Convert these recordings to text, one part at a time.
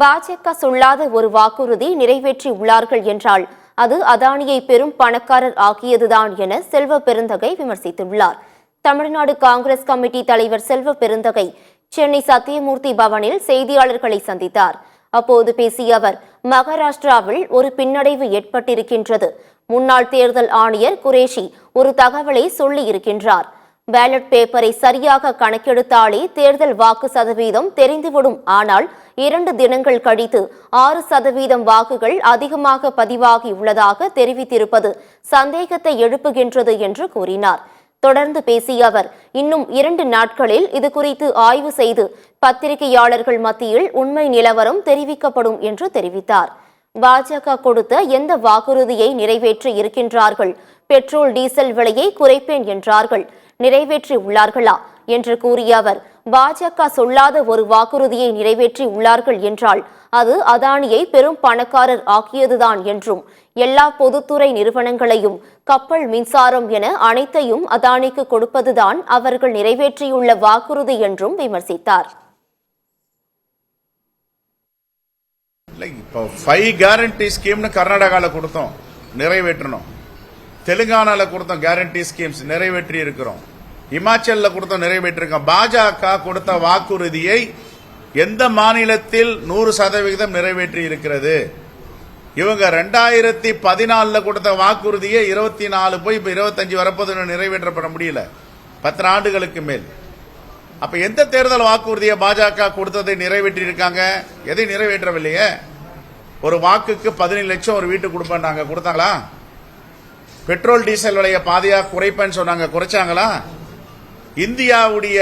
பாஜக சொல்லாத ஒரு வாக்குறுதி நிறைவேற்றி உள்ளார்கள் என்றால் அது அதானியை பெரும் பணக்காரர் ஆக்கியதுதான் என செல்வ பெருந்தகை விமர்சித்துள்ளார். தமிழ்நாடு காங்கிரஸ் கமிட்டி தலைவர் செல்வ பெருந்தகை சென்னை சத்தியமூர்த்தி பவனில் செய்தியாளர்களை சந்தித்தார். அப்போது பேசிய அவர், மகாராஷ்டிராவில் ஒரு பின்னடைவு ஏற்பட்டிருக்கின்றது. முன்னாள் தேர்தல் ஆணையர் குரேஷி ஒரு தகவலை சொல்லியிருக்கின்றார். பேலட் பேப்பரை சரியாக கணக்கெடுத்தாலே தேர்தல் வாக்கு சதவீதம் தெரிந்துவிடும். ஆனால் 2 தினங்கள் கழித்து 6% வாக்குகள் அதிகமாக பதிவாகி உள்ளதாக தெரிவித்திருப்பது சந்தேகத்தை எழுப்புகின்றது என்று கூறினார். தொடர்ந்து பேசிய அவர், இன்னும் 2 நாட்களில் இது குறித்து ஆய்வு செய்து பத்திரிகையாளர்கள் மத்தியில் உண்மை நிலவரம் தெரிவிக்கப்படும் என்று தெரிவித்தார். பாஜக கொடுத்த எந்த வாக்குறுதியை நிறைவேற்றி இருக்கின்றார்கள்? பெட்ரோல் டீசல் விலையை குறைப்பேன் என்றார்கள், நிறைவேற்றி உள்ளார்களா என்று கூறிய அவர், பாஜக சொல்லாத ஒரு வாக்குறுதியை நிறைவேற்றி உள்ளார்கள் என்றால் அது அதானியை பெரும் பணக்காரர் ஆக்கியதுதான் என்றும், எல்லா பொதுத்துறை நிறுவனங்களையும் கப்பல், மின்சாரம் என அனைத்தையும் அதானிக்கு கொடுப்பதுதான் அவர்கள் நிறைவேற்றியுள்ள வாக்குறுதி என்றும் விமர்சித்தார். இப்போ 5 கேரண்டி ஸ்கீம்னு கர்நாடகாவில் கொடுத்தோம், நிறைவேற்றணும். தெலுங்கானால கொடுத்தோம் கேரண்டி ஸ்கீம்ஸ், நிறைவேற்றி இருக்கிறோம். இமாச்சல்ல கொடுத்தோம், நிறைவேற்றிருக்கோம். பாஜக கொடுத்த வாக்குறுதியை எந்த மாநிலத்தில் 100% நிறைவேற்றி இருக்கிறது? இவங்க 2014 கொடுத்த வாக்குறுதியை 24 போய் இப்ப 25 வரப்போது நிறைவேற்றப்பட முடியல, 10 ஆண்டுகளுக்கு மேல். அப்ப எந்த தேர்தல் வாக்குறுதியை பாஜக கொடுத்ததை நிறைவேற்றி இருக்காங்க? எதை நிறைவேற்றவில்லையே. ஒரு வாக்குக்கு 17 லட்சம் ஒரு வீட்டுக்கு கொடுப்பாங்க, கொடுத்தாங்களா? பெட்ரோல் டீசல் விலையை பாதியா குறைப்பேன்னு சொன்னாங்க, குறைச்சாங்களா? இந்தியாவுடைய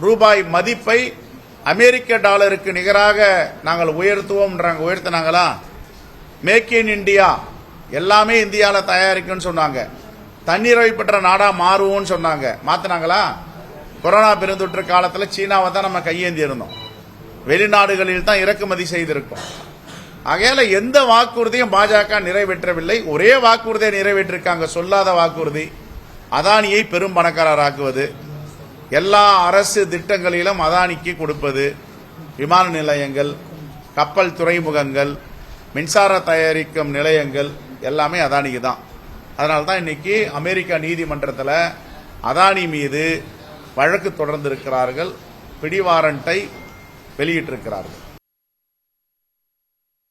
ரூபாய் மதிப்பை அமெரிக்க டாலருக்கு நிகராக நாங்கள் உயர்த்துவோம், உயர்த்தினாங்களா? மேக் இன் இந்தியா, எல்லாமே இந்தியாவில் தயாரிக்கும்னு சொன்னாங்க. தன்னிறைவு பெற்ற நாடா மாறுவோம்னு சொன்னாங்க, மாத்தினாங்களா? கொரோனா பெருந்தொற்று காலத்தில் சீனாவை தான் நம்ம கையேந்தி இருந்தோம், வெளிநாடுகளில் தான் இறக்குமதி செய்திருக்கோம். ஆகையால எந்த வாக்குறுதியும் பாஜக நிறைவேற்றவில்லை. ஒரே வாக்குறுதியை நிறைவேற்றிருக்காங்க, சொல்லாத வாக்குறுதி, அதானியை பெரும் பணக்காரராக்குவது, எல்லா அரசு திட்டங்களிலும் அதானிக்கு கொடுப்பது, விமான நிலையங்கள், கப்பல் துறைமுகங்கள், மின்சார தயாரிக்கும் நிலையங்கள் எல்லாமே அதானிக்கு தான். அதனால தான் இன்னைக்கு அமெரிக்கா நீதிமன்றத்தில் அதானி மீது வழக்கு தொடர்ந்திருக்கிறார்கள், பிடிவாரண்டை வெளியிட்டிருக்கிறார்கள்.